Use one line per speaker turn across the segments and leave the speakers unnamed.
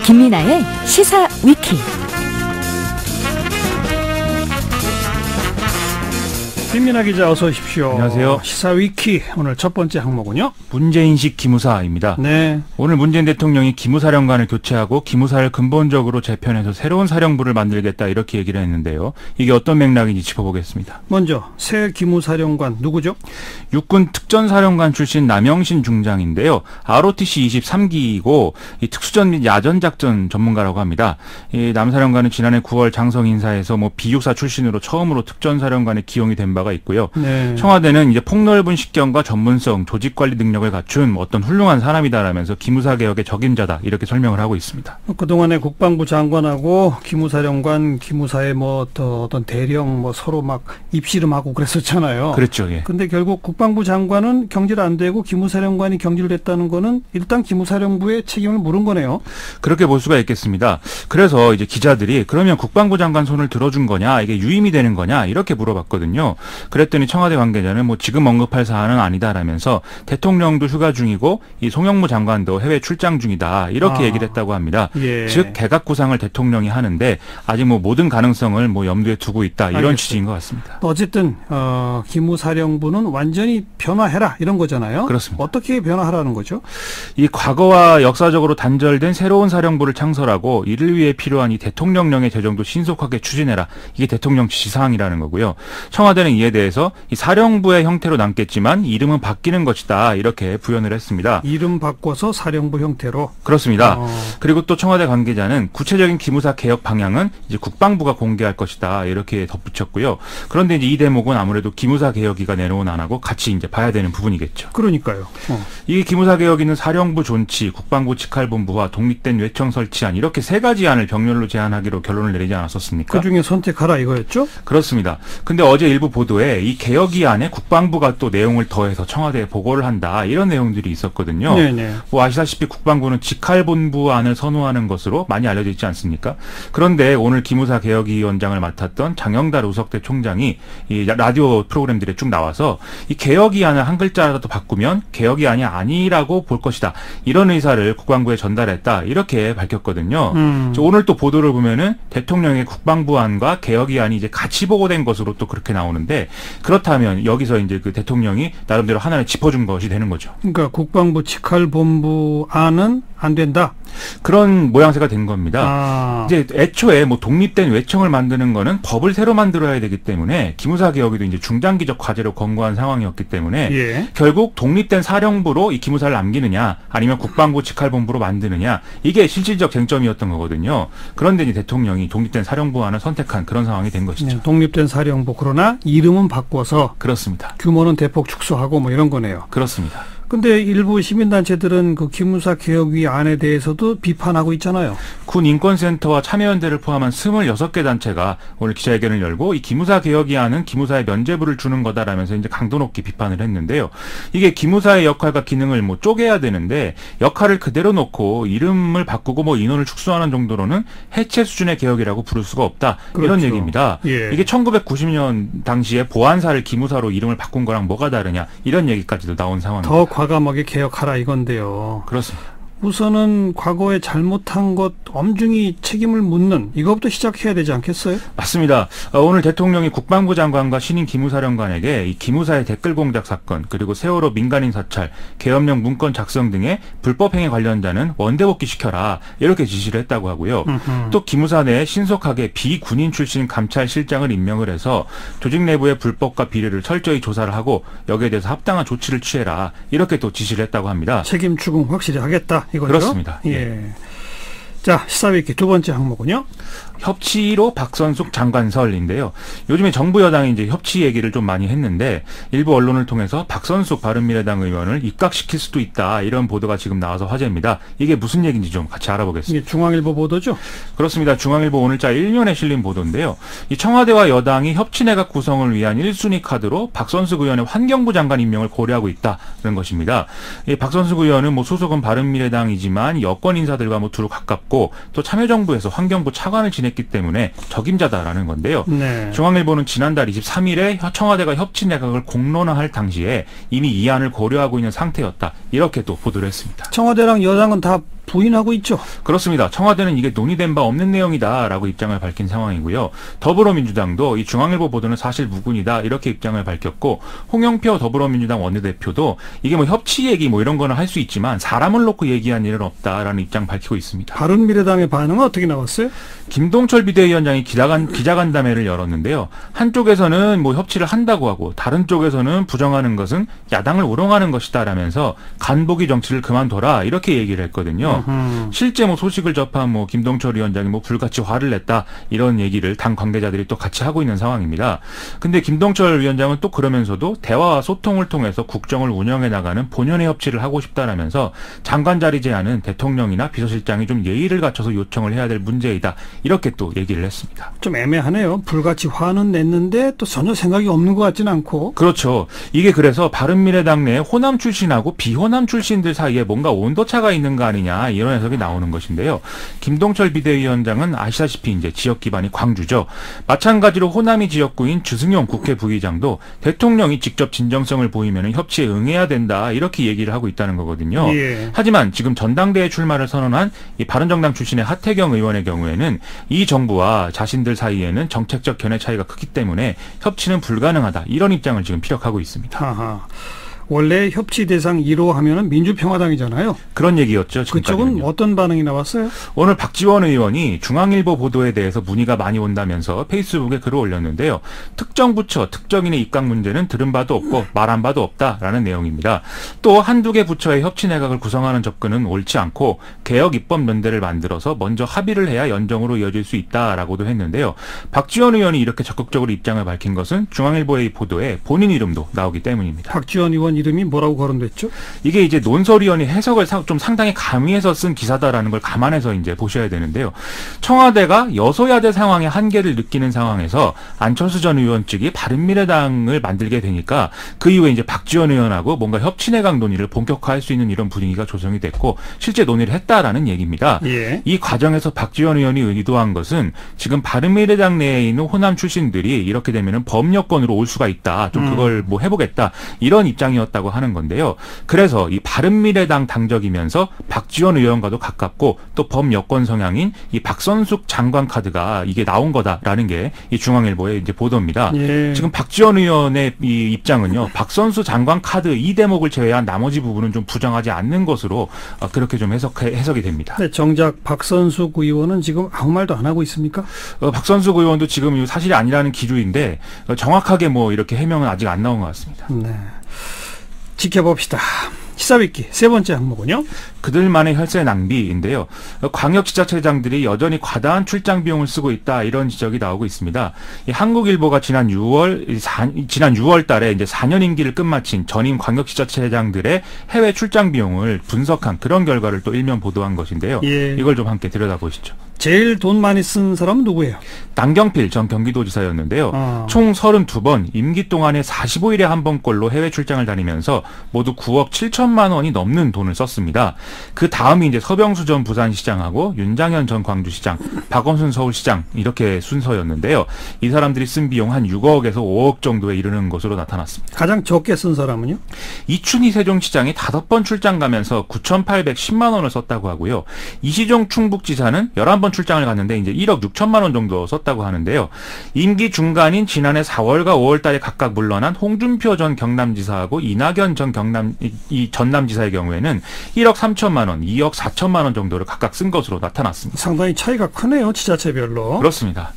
김민아의 시사 위키.
김민아 기자 어서 오십시오.
안녕하세요.
시사 위키 오늘 첫 번째 항목은요.
문재인식 기무사입니다.
네.
오늘 문재인 대통령이 기무사령관을 교체하고 기무사를 근본적으로 재편해서 새로운 사령부를 만들겠다 이렇게 얘기를 했는데요. 이게 어떤 맥락인지 짚어보겠습니다.
먼저 새 기무사령관 누구죠?
육군 특전사령관 출신 남영신 중장인데요. ROTC 23기이고 이 특수전 및 야전작전 전문가라고 합니다. 이 남사령관은 지난해 9월 장성 인사에서 비육사 출신으로 처음으로 특전사령관에 기용이 된 바가 있고요.
네.
청와대는 이제 폭넓은 식견과 전문성, 조직관리 능력을 갖춘 어떤 훌륭한 사람이다라면서 기무사 개혁의 적임자다 이렇게 설명을 하고 있습니다.
그동안에 국방부 장관하고 기무사령관, 기무사의 어떤 대령 서로 막 입씨름하고 그랬었잖아요.
그렇죠. 예.
근데 결국 국방부 장관은 경질 안 되고 기무사령관이 경질됐다는 거는 일단 기무사령부의 책임을 물은 거네요.
그렇게 볼 수가 있겠습니다. 그래서 이제 기자들이 그러면 국방부 장관 손을 들어준 거냐, 이게 유임이 되는 거냐 이렇게 물어봤거든요. 그랬더니 청와대 관계자는 지금 언급할 사안은 아니다라면서 대통령도 휴가 중이고 이 송영무 장관도 해외 출장 중이다 이렇게 얘기를 했다고 합니다.
예.
즉 개각 구상을 대통령이 하는데 아직 모든 가능성을 염두에 두고 있다 이런
알겠습니다.
취지인 것 같습니다.
어쨌든 기무사령부는 완전히 변화해라 이런 거잖아요.
그렇습니다.
어떻게 변화하라는 거죠?
이 과거와 역사적으로 단절된 새로운 사령부를 창설하고 이를 위해 필요한 이 대통령령의 제정도 신속하게 추진해라. 이게 대통령 지시사항이라는 거고요. 청와대는 이에 대해서 이 사령부의 형태로 남겠지만 이름은 바뀌는 것이다 이렇게 부연을 했습니다.
이름 바꿔서 사령부 형태로.
그렇습니다. 그리고 또 청와대 관계자는 구체적인 기무사 개혁 방향은 이제 국방부가 공개할 것이다 이렇게 덧붙였고요. 그런데 이제 이 대목은 아무래도 기무사 개혁위가 내놓은 안하고 같이 이제 봐야 되는 부분이겠죠.
그러니까요.
이 기무사 개혁위는 사령부 존치, 국방부 직할본부와 독립된 외청 설치안 이렇게 세 가지 안을 병렬로 제안하기로 결론을 내리지 않았었습니까?
그중에 선택하라 이거였죠?
그렇습니다. 근데 어제 일부 보도에 이 개혁위 안에 국방부가 또 내용을 더해서 청와대에 보고를 한다 이런 내용들이 있었거든요.
네네.
아시다시피 국방부는 직할본부 안을 선호하는 것으로 많이 알려져 있지 않습니까? 그런데 오늘 기무사 개혁위원장을 맡았던 장영달 우석대 총장이 이 라디오 프로그램들에 쭉 나와서 이 개혁위 안을 한 글자라도 바꾸면 개혁위 안이 아니라고 볼 것이다. 이런 의사를 국방부에 전달했다. 이렇게 밝혔거든요. 오늘 또 보도를 보면은 대통령의 국방부 안과 개혁위 안이 이제 같이 보고된 것으로 또 그렇게 나오는데 그렇다면 여기서 이제 그 대통령이 나름대로 하나를 짚어준 것이 되는 거죠.
그러니까 국방부 직할본부 안은 안 된다.
그런 모양새가 된 겁니다. 이제 애초에 독립된 외청을 만드는 거는 법을 새로 만들어야 되기 때문에 기무사 개혁위도 이제 중장기적 과제로 권고한 상황이었기 때문에
예.
결국 독립된 사령부로 이 기무사를 남기느냐 아니면 국방부 직할본부로 만드느냐 이게 실질적 쟁점이었던 거거든요. 그런데 이제 대통령이 독립된 사령부안을 선택한 그런 상황이 된 것이죠.
네, 독립된 사령부 그러나 이름은 바꿔서
그렇습니다.
규모는 대폭 축소하고 이런 거네요.
그렇습니다.
근데 일부 시민단체들은 그 기무사 개혁위 안에 대해서도 비판하고 있잖아요.
군 인권센터와 참여연대를 포함한 26개 단체가 오늘 기자회견을 열고 이 기무사 개혁위 안은 기무사에 면죄부를 주는 거다라면서 이제 강도 높게 비판을 했는데요. 이게 기무사의 역할과 기능을 쪼개야 되는데 역할을 그대로 놓고 이름을 바꾸고 인원을 축소하는 정도로는 해체 수준의 개혁이라고 부를 수가 없다.
그렇죠.
이런 얘기입니다.
예.
이게 1990년 당시에 보안사를 기무사로 이름을 바꾼 거랑 뭐가 다르냐 이런 얘기까지도 나온 상황입니다.
더 과감하게 개혁하라 이건데요.
그렇습니다.
우선은 과거에 잘못한 것 엄중히 책임을 묻는 이것부터 시작해야 되지 않겠어요?
맞습니다. 오늘 대통령이 국방부 장관과 신임 기무사령관에게 이 기무사의 댓글 공작 사건 그리고 세월호 민간인 사찰, 계엄령 문건 작성 등의 불법행위 관련자는 원대복귀 시켜라 이렇게 지시를 했다고 하고요. 또 기무사 내에 신속하게 비군인 출신 감찰실장을 임명을 해서 조직 내부의 불법과 비리를 철저히 조사를 하고 여기에 대해서 합당한 조치를 취해라 이렇게 또 지시를 했다고 합니다.
책임 추궁 확실히 하겠다 이거죠?
그렇습니다.
예. 자, 시사위키 두 번째 항목은요.
협치로 박선숙 장관설인데요. 요즘에 정부 여당이 이제 협치 얘기를 좀 많이 했는데 일부 언론을 통해서 박선숙 바른미래당 의원을 입각시킬 수도 있다 이런 보도가 지금 나와서 화제입니다. 이게 무슨 얘기인지 좀 같이 알아보겠습니다.
이게 중앙일보 보도죠?
그렇습니다. 중앙일보 오늘자 1면에 실린 보도인데요. 이 청와대와 여당이 협치내각 구성을 위한 1순위 카드로 박선숙 의원의 환경부 장관 임명을 고려하고 있다는 것입니다. 이 박선숙 의원은 소속은 바른미래당이지만 여권 인사들과 두루 가깝고 또 참여정부에서 환경부 차관을 지냈기 때문에 적임자다라는 건데요.
네.
중앙일보는 지난달 23일에 청와대가 협치 내각을 공론화할 당시에 이미 이 안을 고려하고 있는 상태였다. 이렇게 또 보도를 했습니다.
청와대랑 여당은 다 부인하고 있죠.
그렇습니다. 청와대는 이게 논의된 바 없는 내용이다라고 입장을 밝힌 상황이고요. 더불어민주당도 이 중앙일보 보도는 사실 무근이다 이렇게 입장을 밝혔고, 홍영표 더불어민주당 원내대표도 이게 뭐 협치 얘기 뭐 이런 거는 할 수 있지만 사람을 놓고 얘기한 일은 없다라는 입장 밝히고 있습니다.
바른미래당의 반응은 어떻게 나왔어요?
김동철 비대위원장이 기자간담회를 열었는데요. 한쪽에서는 뭐 협치를 한다고 하고 다른 쪽에서는 부정하는 것은 야당을 우롱하는 것이다라면서 간보기 정치를 그만둬라 이렇게 얘기를 했거든요. 실제 뭐 소식을 접한 뭐 김동철 위원장이 뭐 불같이 화를 냈다 이런 얘기를 당 관계자들이 또 같이 하고 있는 상황입니다. 근데 김동철 위원장은 또 그러면서도 대화와 소통을 통해서 국정을 운영해 나가는 본연의 협치를 하고 싶다라면서 장관 자리 제안은 대통령이나 비서실장이 좀 예의를 갖춰서 요청을 해야 될 문제이다 이렇게 또 얘기를 했습니다.
좀 애매하네요. 불같이 화는 냈는데 또 전혀 생각이 없는 것 같지는 않고.
그렇죠. 이게 그래서 바른미래당 내에 호남 출신하고 비호남 출신들 사이에 뭔가 온도차가 있는 거 아니냐 이런 해석이 나오는 것인데요. 김동철 비대위원장은 아시다시피 이제 지역 기반이 광주죠. 마찬가지로 호남이 지역구인 주승용 국회 부의장도 대통령이 직접 진정성을 보이면 협치에 응해야 된다 이렇게 얘기를 하고 있다는 거거든요.
예.
하지만 지금 전당대회 출마를 선언한 이 바른정당 출신의 하태경 의원의 경우에는 이 정부와 자신들 사이에는 정책적 견해 차이가 크기 때문에 협치는 불가능하다 이런 입장을 지금 피력하고 있습니다.
하하. 원래 협치 대상 1호 하면은 민주평화당이잖아요.
그런 얘기였죠. 지금까지는요.
그쪽은 어떤 반응이 나왔어요?
오늘 박지원 의원이 중앙일보 보도에 대해서 문의가 많이 온다면서 페이스북에 글을 올렸는데요. 특정 부처, 특정인의 입각 문제는 들은 바도 없고 말한 바도 없다라는 내용입니다. 또 한두 개 부처의 협치 내각을 구성하는 접근은 옳지 않고 개혁 입법 연대를 만들어서 먼저 합의를 해야 연정으로 이어질 수 있다라고도 했는데요. 박지원 의원이 이렇게 적극적으로 입장을 밝힌 것은 중앙일보의 보도에 본인 이름도 나오기 때문입니다.
박지원 의원 이름이 뭐라고 거론됐죠?
이게 이제 논설위원이 해석을 좀 상당히 가미해서 쓴 기사다라는 걸 감안해서 이제 보셔야 되는데요. 청와대가 여소야대 상황의 한계를 느끼는 상황에서 안철수 전 의원 측이 바른미래당을 만들게 되니까 그 이후에 이제 박지원 의원하고 뭔가 협치내각 논의를 본격화할 수 있는 이런 분위기가 조성이 됐고 실제 논의를 했다라는 얘기입니다.
예.
이 과정에서 박지원 의원이 의도한 것은 지금 바른미래당 내에 있는 호남 출신들이 이렇게 되면은 범여권으로 올 수가 있다. 좀 그걸 뭐 해보겠다. 이런 입장이었다고 하는 건데요. 그래서 이 바른미래당 당적이면서 박지원 의원과도 가깝고 또 범여권 성향인 이 박선숙 장관 카드가 이게 나온 거다라는 게 이 중앙일보의 이제 보도입니다.
예.
지금 박지원 의원의 이 입장은요. 박선수 장관 카드 이 대목을 제외한 나머지 부분은 좀 부정하지 않는 것으로 그렇게 좀 해석이 됩니다.
네, 정작 박선숙 의원은 지금 아무 말도 안 하고 있습니까?
박선숙 의원도 지금 사실이 아니라는 기류인데 정확하게 뭐 이렇게 해명은 아직 안 나온 것 같습니다.
네. 지켜봅시다. 시사위키 세 번째 항목은요?
그들만의 혈세 낭비인데요. 광역지자체장들이 여전히 과다한 출장 비용을 쓰고 있다 이런 지적이 나오고 있습니다. 이 한국일보가 지난 6월 달에 이제 4년 임기를 끝마친 전임 광역지자체장들의 해외 출장 비용을 분석한 그런 결과를 또 일면 보도한 것인데요.
예.
이걸 좀 함께 들여다보시죠.
제일 돈 많이 쓴 사람은 누구예요?
남경필 전 경기도지사였는데요. 총 32번 임기 동안에 45일에 한 번꼴로 해외 출장을 다니면서 모두 9억 7천만 원이 넘는 돈을 썼습니다. 그 다음이 이제 서병수 전 부산시장하고 윤장현 전 광주시장, 박원순 서울시장 이렇게 순서였는데요. 이 사람들이 쓴 비용 한 6억에서 5억 정도에 이르는 것으로 나타났습니다.
가장 적게 쓴 사람은요?
이춘희 세종시장이 5번 출장 가면서 9,810만 원을 썼다고 하고요. 이시종 충북지사는 11번 출장을 갔는데 이제 1억 6천만 원 정도 썼다고 하는데요. 임기 중간인 지난해 4월과 5월 달에 각각 물러난 홍준표 전 경남지사하고 이낙연 전 전남지사의 경우에는 1억 3천만 원, 2억 4천만 원 정도를 각각 쓴 것으로 나타났습니다.
상당히 차이가 크네요. 지자체별로.
그렇습니다.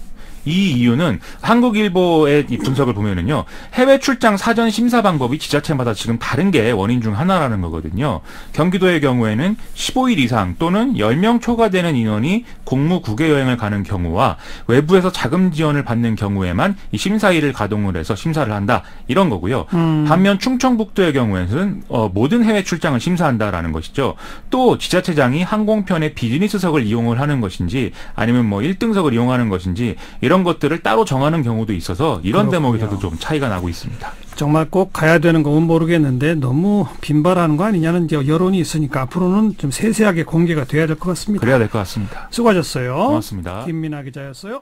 이 이유는 한국일보의 이 분석을 보면은요, 해외 출장 사전 심사 방법이 지자체마다 지금 다른 게 원인 중 하나라는 거거든요. 경기도의 경우에는 15일 이상 또는 10명 초과되는 인원이 공무 국외 여행을 가는 경우와 외부에서 자금 지원을 받는 경우에만 이 심사일을 가동을 해서 심사를 한다 이런 거고요. 반면 충청북도의 경우에는 모든 해외 출장을 심사한다라는 것이죠. 또 지자체장이 항공편의 비즈니스석을 이용을 하는 것인지 아니면 뭐 1등석을 이용하는 것인지 이런 것들을 따로 정하는 경우도 있어서 이런 그렇군요. 대목에서도 좀 차이가 나고 있습니다.
정말 꼭 가야 되는 건 모르겠는데 너무 빈발하는 거 아니냐는 여론이 있으니까 앞으로는 좀 세세하게 공개가 돼야 될 것 같습니다.
그래야 될 것 같습니다.
수고하셨어요.
고맙습니다.
김민아 기자였어요.